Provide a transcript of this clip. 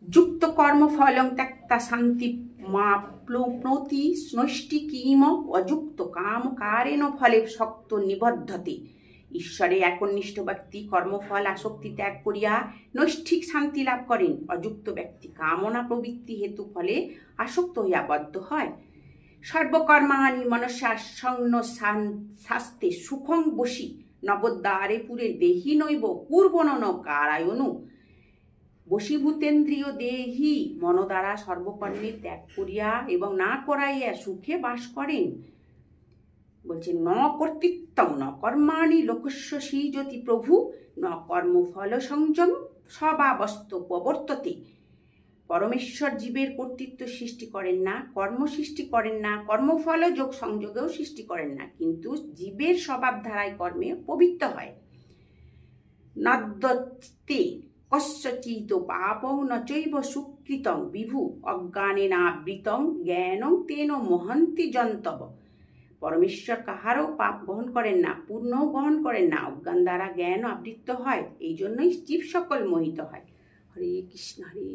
যুক্ত কর্মফলং ত্যক্তা শান্তি মাপ্নোতি নৈষ্টিকীম অযুক্ত কামকারেণ ফলে শক্ত নিবদ্ধতে। ঈশ্বরে একনিষ্ঠ ব্যক্তি কর্মফল আসক্তি ত্যাগ করিয়া নৈষ্ঠিক শান্তি লাভ করেন। অযুক্ত ব্যক্তি কামনা প্রবৃত্তি হেতু ফলে আসক্ত হইয়া বদ্ধ হয়। সর্বকর্মাণি মনসাসন্ন শাস্তে সুখং বসি নবদ্বারে পুরে দেহি নৈব পূর্বনন কারায়নু। বশীভূতেন্দ্রিয় দেহি মন দ্বারা সর্বকর্মে ত্যাগ করিয়া এবং না করাইয়া সুখে বাস করেন। বলছে ন কর্তৃত্বং ন কর্মাণি লোকস্য সৃজতি প্রভু ন কর্মফল সংযম স্বভাবস্থ প্রবর্ততে। পরমেশ্বর জীবের কর্তৃত্ব সৃষ্টি করেন না, কর্ম সৃষ্টি করেন না, কর্মফল যোগ সংযোগেও সৃষ্টি করেন না, কিন্তু জীবের স্বভাব ধারায় কর্মে পবিত্র হয়। নদ্যতে কস্যচিৎ পাপং ন চৈব সুকৃতং বিভু অজ্ঞানেনাবৃতং জ্ঞানং তেন মহন্তি জন্তব। পরমেশ্বর কাহারও পাপ বহন করেন না, পূর্ণও বহন করেন না, অজ্ঞান দ্বারা জ্ঞান আবৃত হয়, এই জন্যই জীব সকল মোহিত হয়। হরে কৃষ্ণ হরে।